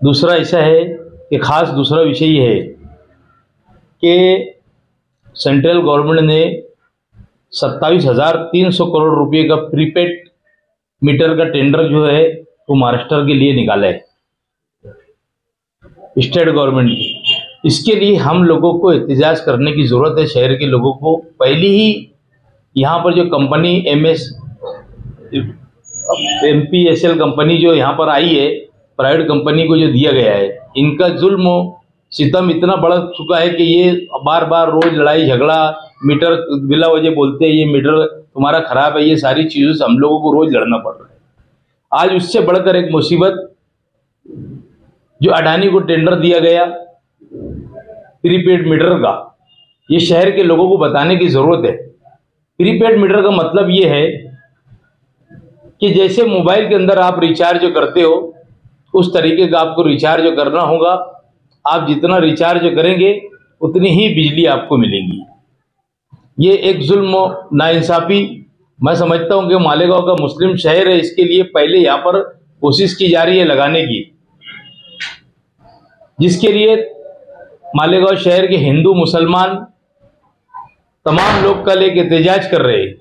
दूसरा ऐसा है कि खास दूसरा विषय ये है कि सेंट्रल गवर्नमेंट ने 27,300 करोड़ रुपए का प्रीपेड मीटर का टेंडर जो है वो महाराष्ट्र के लिए निकाला है, स्टेट गवर्नमेंट की। इसके लिए हम लोगों को एहतजाज करने की ज़रूरत है। शहर के लोगों को पहले ही यहाँ पर जो कंपनी MPSL कंपनी जो यहाँ पर आई है, प्राइवेट कंपनी को जो दिया गया है, इनका जुल्म सितम इतना बढ़ चुका है कि ये बार बार रोज लड़ाई झगड़ा, मीटर बिला वजह बोलते हैं ये मीटर तुम्हारा खराब है, ये सारी चीज़ों से हम लोगों को रोज लड़ना पड़ रहा है। आज उससे बढ़कर एक मुसीबत जो अडानी को टेंडर दिया गया प्रीपेड मीटर का, ये शहर के लोगों को बताने की ज़रूरत है। प्रीपेड मीटर का मतलब ये है कि जैसे मोबाइल के अंदर आप रिचार्ज करते हो उस तरीके का आपको रिचार्ज करना होगा। आप जितना रिचार्ज करेंगे उतनी ही बिजली आपको मिलेगी। ये एक जुल्म नाइंसाफ़ी मैं समझता हूं कि मालेगांव का मुस्लिम शहर है, इसके लिए पहले यहाँ पर कोशिश की जा रही है लगाने की, जिसके लिए मालेगांव शहर के हिंदू मुसलमान तमाम लोग कल एक एहतजाज कर रहे हैं।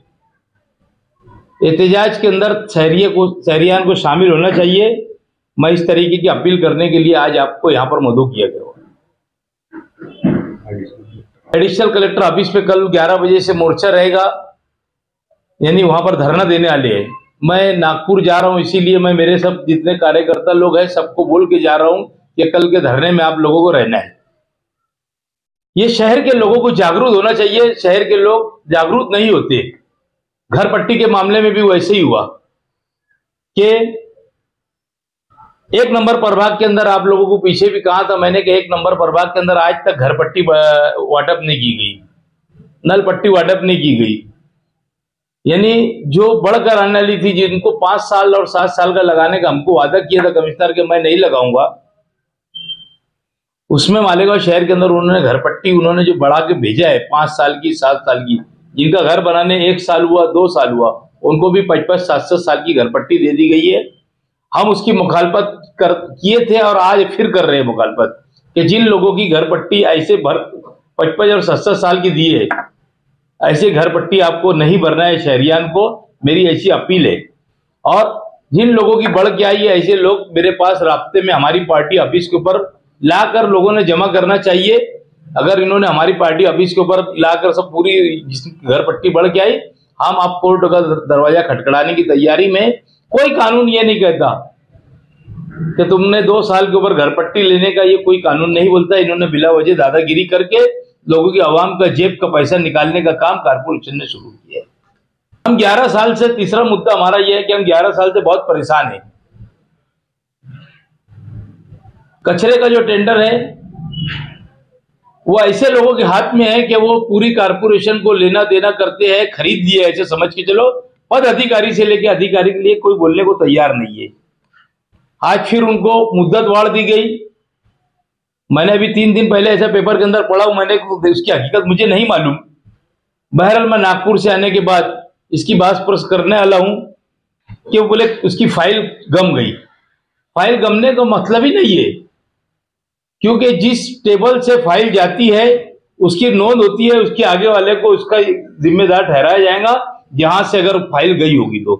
एहतजाज के अंदर शहरियान को शामिल होना चाहिए। मैं इस तरीके की अपील करने के लिए आज आपको यहाँ पर मदऊ किया गया। एडिशनल कलेक्टर ऑफिस पे कल 11 बजे से मोर्चा रहेगा, यानी वहां पर धरना देने वाले हैं। मैं नागपुर जा रहा हूं, इसीलिए मैं मेरे सब जितने कार्यकर्ता लोग हैं सबको बोल के जा रहा हूं कि कल के धरने में आप लोगों को रहना है। ये शहर के लोगों को जागरूक होना चाहिए। शहर के लोग जागरूक नहीं होते। घर पट्टी के मामले में भी वैसे ही हुआ कि 1 नंबर प्रभाग के अंदर, आप लोगों को पीछे भी कहा था मैंने कि 1 नंबर प्रभाग के अंदर आज तक घर पट्टी वाटप नहीं की गई, नल पट्टी वाटप नहीं की गई। यानी जो बढ़कर आने वाली थी, जिनको 5 साल और 7 साल का लगाने का हमको वादा किया था कमिश्नर के मैं नहीं लगाऊंगा, उसमें मालेगांव शहर के अंदर उन्होंने घर पट्टी उन्होंने जो बढ़ा के भेजा है 5 साल की 7 साल की, जिनका घर बनाने 1 साल हुआ 2 साल हुआ, उनको भी 5-5 7-7 साल की घर पट्टी दे दी गई है। हम उसकी मुखालफत किए थे और आज फिर कर रहे हैं मुखालफत कि जिन लोगों की घर पट्टी ऐसे 55 और 7-7 साल की दी है, ऐसे घर पट्टी आपको नहीं भरना है शहरियान को, मेरी ऐसी अपील है। और जिन लोगों की बढ़ के आई है, ऐसे लोग मेरे पास रास्ते में हमारी पार्टी ऑफिस के ऊपर लाकर लोगों ने जमा करना चाहिए। अगर इन्होंने हमारी पार्टी ऑफिस के ऊपर लाकर सब पूरी घर पट्टी बढ़ के आई, हम आप कोर्ट का दरवाजा खटखटाने की तैयारी में। कोई कानून ये नहीं कहता कि तुमने 2 साल के ऊपर घर पट्टी लेने का, ये कोई कानून नहीं बोलता। इन्होंने बिला वजह दादागिरी करके लोगों की आवाम का जेब का पैसा निकालने का काम कारपोरेशन ने शुरू किया है। हम 11 साल से, तीसरा मुद्दा हमारा यह है कि हम 11 साल से बहुत परेशान हैं। कचरे का जो टेंडर है वो ऐसे लोगों के हाथ में है कि वो पूरी कारपोरेशन को लेना देना करते हैं, खरीद लिए ऐसे समझ के चलो। पद अधिकारी से लेकर अधिकारी के लिए कोई बोलने को तैयार नहीं है। आज फिर उनको मुद्दत बढ़ा दी गई। मैंने अभी 3 दिन पहले ऐसा पेपर के अंदर पढ़ा, मैंने उसकी हकीकत मुझे नहीं मालूम। बहरहाल मैं नागपुर से आने के बाद इसकी बात पुरस करने वाला हूं कि वो बोले उसकी फाइल गम गई। फाइल गमने का मतलब ही नहीं है, क्योंकि जिस टेबल से फाइल जाती है उसकी नोंद होती है, उसके आगे वाले को उसका जिम्मेदार ठहराया जाएगा जहां से अगर फाइल गई होगी तो।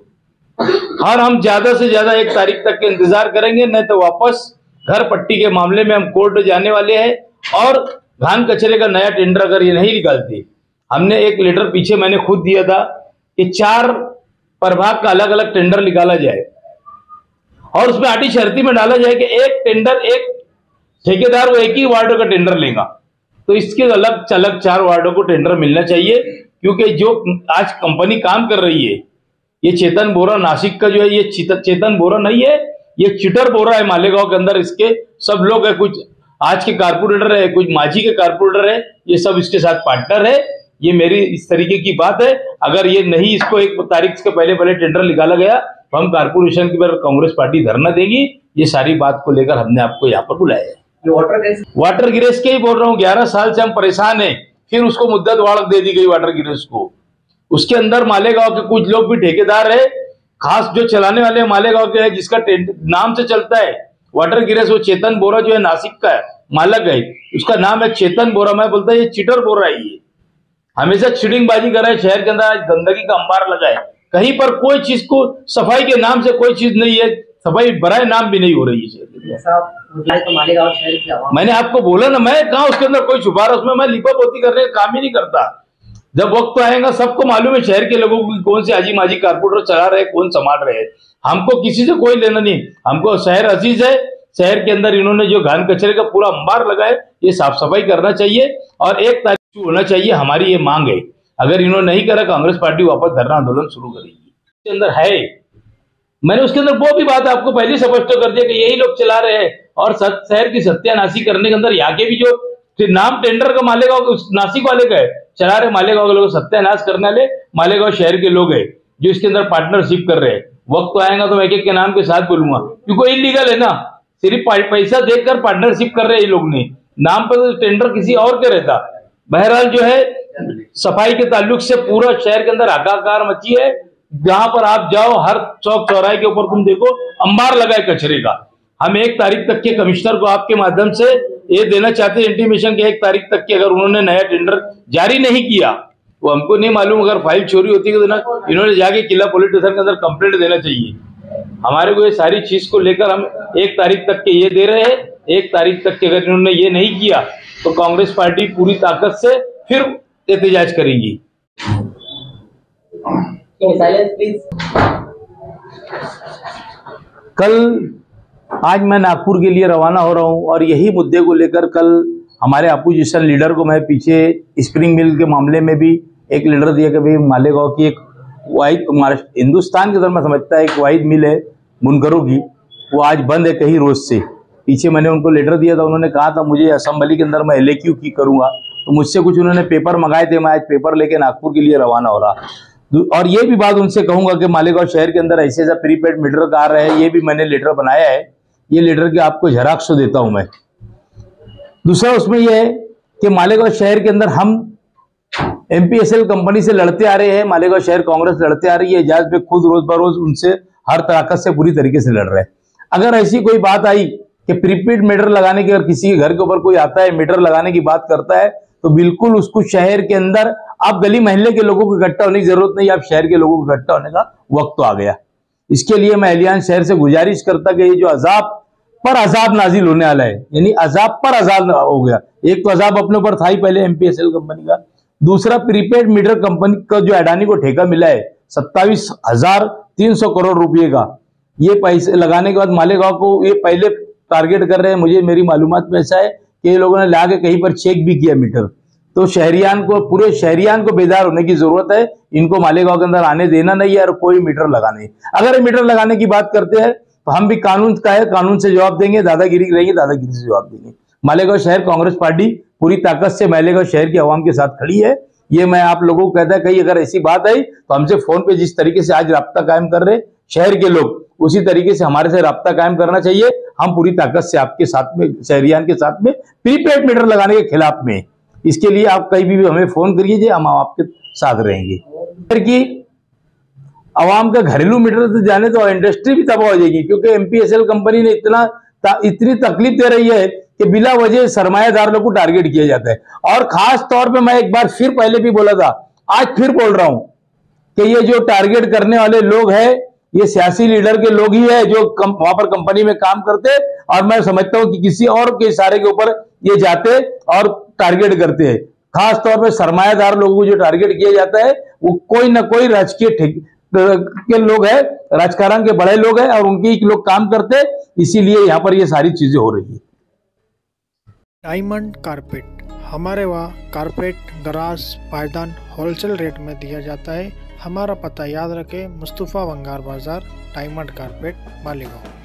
और हम ज्यादा से ज्यादा 1 तारीख तक के इंतजार करेंगे, नहीं तो वापस घर पट्टी के मामले में हम कोर्ट जाने वाले हैं। और घान कचरे का नया टेंडर अगर ये नहीं निकालते, हमने एक लेटर पीछे मैंने खुद दिया था कि 4 प्रभाग का अलग अलग टेंडर निकाला जाए और उसमें आटी शर्ती में डाला जाए कि एक टेंडर, एक ठेकेदार वो एक ही वार्डों का टेंडर लेगा। तो इसके अलग 4 वार्डों को टेंडर मिलना चाहिए, क्योंकि जो आज कंपनी काम कर रही है, ये चेतन बोरा नासिक का जो है, ये चेतन बोरा नहीं है, ये चिटर बोरा है मालेगांव के अंदर। इसके सब लोग है, कुछ आज के कारपोरेटर है, कुछ मांझी के कारपोरेटर है, ये सब इसके साथ पार्टनर है। ये मेरी इस तरीके की बात है। अगर ये नहीं, इसको 1 तारीख से पहले टेंडर निकाला गया तो हम कारपोरेशन की पर कांग्रेस पार्टी धरना देगी। ये सारी बात को लेकर हमने आपको यहाँ पर बुलाया है। वाटर गिरेस के ही बोल रहा हूँ, 11 साल से हम परेशान हैं। फिर उसको मुद्दत वाड़ दे दी गई वाटर गिरेस को। उसके अंदर मालेगांव के कुछ लोग भी ठेकेदार है, खास जो चलाने वाले मालेगांव के हैं, जिसका नाम से चलता है, वाटर गिरेस, वो चेतन बोरा जो है नासिक का है, मालक है, उसका नाम है चेतन बोरा। मैं बोलता है ये चीटर बोल रहा है, ये हमेशा चिटिंगबाजी कर रहा है। शहर के अंदर आज गंदगी का अंबार लगा है, कहीं पर कोई चीज को सफाई के नाम से कोई चीज नहीं है, सफाई बराए नाम भी नहीं हो रही है। तो मालेगांव शहर की आवाम, मैंने आपको बोला ना, मैं कहा उसके अंदर कोई छुपा रहा, उसमें मैं लिपापोती करने का काम ही नहीं करता। जब वक्त आएगा सबको मालूम है शहर के लोगों को कौन से आजी माजी कारपोरेटर चला रहे, कौन संभाल रहे हैं। हमको किसी से कोई लेना नहीं, हमको शहर अजीज है। शहर के अंदर इन्होंने जो घान कचरे का पूरा अंबार लगाए, ये साफ सफाई करना चाहिए और 1 तारीख होना चाहिए, हमारी ये मांग है। अगर इन्होंने नहीं करा, कांग्रेस पार्टी वापस धरना आंदोलन शुरू करेगी। इसके अंदर है, मैंने उसके अंदर वो भी बात आपको पहले स्पष्ट कर दिया कि यही लोग चला रहे हैं और शहर की सत्यानाशी करने के अंदर यहाँ के भी जो नाम टेंडर का मालेगांव नासिक वाले का है, चला रहे मालेगांव के लोग, सत्यानाश करने वाले मालेगांव शहर के लोग हैं जो इसके अंदर पार्टनरशिप कर रहे हैं। वक्त तो आएगा तो मैं एक-एक के नाम के साथ बोलूंगा, क्योंकि इलीगल है ना, सिर्फ पैसा देकर पार्टनरशिप कर रहे हैं ये लोग ने, नाम पर तो टेंडर किसी और के रहता। बहरहाल जो है सफाई के ताल्लुक से पूरा शहर के अंदर हाहाकार मची है। जहां पर आप जाओ, हर चौक चौराहे के ऊपर तुम देखो अंबार लगा है कचरे का। हम 1 तारीख तक के कमिश्नर को आपके माध्यम से ये देना चाहते हैं इंटीमेशन के 1 तारीख तक के अगर उन्होंने नया टेंडर जारी नहीं किया तो हमको नहीं मालूम, अगर फाइल चोरी होती है तो ना इन्होंने जाके किला पुलिस स्टेशन के अंदर कंप्लेंट देना चाहिए। हमारे को ये सारी चीज को लेकर हम 1 तारीख तक के ये दे रहे हैं। 1 तारीख तक के अगर इन्होंने ये नहीं किया तो कांग्रेस पार्टी पूरी ताकत से फिर एहतजाज करेंगी। कल आज मैं नागपुर के लिए रवाना हो रहा हूं और यही मुद्दे को लेकर कल हमारे अपोजिशन लीडर को मैं पीछे स्प्रिंग मिल के मामले में भी एक लीडर दिया कि भाई मालेगांव की एक वाइड हिंदुस्तान के अंदर मैं समझता है एक वाइड मिल है बुनकरों की, वो आज बंद है कहीं रोज से। पीछे मैंने उनको लेटर दिया था, उन्होंने कहा था मुझे असेंबली के अंदर मैं LAQ की करूँगा, तो मुझसे कुछ उन्होंने पेपर मंगाए थे। मैं आज पेपर लेके नागपुर के लिए रवाना हो रहा और ये भी बात उनसे कहूंगा कि मालेगांव शहर के अंदर ऐसे प्रीपेड मीटर आ रहे हैं, ये भी मैंने लेटर बनाया है। ये लेटर के आपको झेरॉक्स देता हूं मैं। दूसरा उसमें यह है कि मालेगांव शहर के अंदर हम MPSL कंपनी से लड़ते आ रहे हैं, मालेगांव शहर कांग्रेस लड़ते आ रही है, एजाज पे खुद रोज बरोज उनसे हर ताकत से पूरी तरीके से लड़ रहे हैं। अगर ऐसी कोई बात आई कि प्रीपेड मीटर लगाने की, अगर किसी के घर के ऊपर कोई आता है मीटर लगाने की बात करता है, तो बिल्कुल उसको शहर के अंदर आप गली मोहल्ले के लोगों को इकट्ठा होने की जरूरत नहीं, आप शहर के लोगों को इकट्ठा होने का वक्त तो आ गया। इसके लिए मैं एलियान शहर से गुजारिश करता कि ये जो अजाब पर अजाब नाजिल होने वाला है, यानी अजाब पर अजाब हो गया। एक तो अजाब अपने ऊपर था ही पहले MPSL कंपनी का, दूसरा प्रीपेड मीटर कंपनी का जो अडानी को ठेका मिला है 27,300 करोड़ रुपए का, ये पैसे लगाने के बाद मालेगांव को ये पहले टारगेट कर रहे हैं। मुझे मेरी मालूमात में ऐसा है कि ये लोगों ने ला के कहीं पर चेक भी किया मीटर। तो शहरियान को, पूरे शहरियान को बेदार होने की जरूरत है। इनको मालेगांव के अंदर आने देना नहीं है और कोई मीटर लगाने। अगर मीटर लगाने की बात करते हैं तो हम भी कानून का है, कानून से जवाब देंगे, दादागिरी रहेगी दादागिरी से जवाब देंगे। मालेगांव शहर कांग्रेस पार्टी पूरी ताकत से मालेगांव शहर की आवाम के साथ खड़ी है। ये मैं आप लोगों को कहता है, कहीं अगर ऐसी बात आई तो हमसे फोन पे जिस तरीके से आज राब्ता कायम कर रहे शहर के लोग, उसी तरीके से हमारे से राब्ता कायम करना चाहिए। हम पूरी ताकत से आपके साथ में, शहरियान के साथ में प्रीपेड मीटर लगाने के खिलाफ में। इसके लिए आप कहीं भी हमें फोन करिए, हम आपके साथ रहेंगे। फिर की आवाम का घरेलू मीटर से जाने तो इंडस्ट्री भी तबाह हो जाएगी, क्योंकि MPSL कंपनी ने इतनी तकलीफ दे रही है कि बिला वजह सरमायादार लोग को टारगेट किया जाता है। और खास तौर पे मैं एक बार फिर पहले भी बोला था, आज फिर बोल रहा हूं कि ये जो टारगेट करने वाले लोग हैं, ये सियासी लीडर के लोग ही है जो वहां पर कंपनी में काम करते, और मैं समझता हूं कि किसी और के इशारे के ऊपर ये जाते और टारगेट करते हैं। खास तौर पे सरमायादार लोगों को जो टारगेट किया जाता है वो कोई ना कोई राजकीय के लोग हैं, राजकारण के बड़े लोग हैं और उनके ही लोग काम करते, इसीलिए यहाँ पर ये सारी चीजें हो रही है। डायमंड कारपेट, हमारे वहाँ कारपेट, दराज, पायदान होलसेल रेट में दिया जाता है। हमारा पता याद रखें, मुस्तफा वंगार बाजार, डायमंड कारपेट, मालेगांव।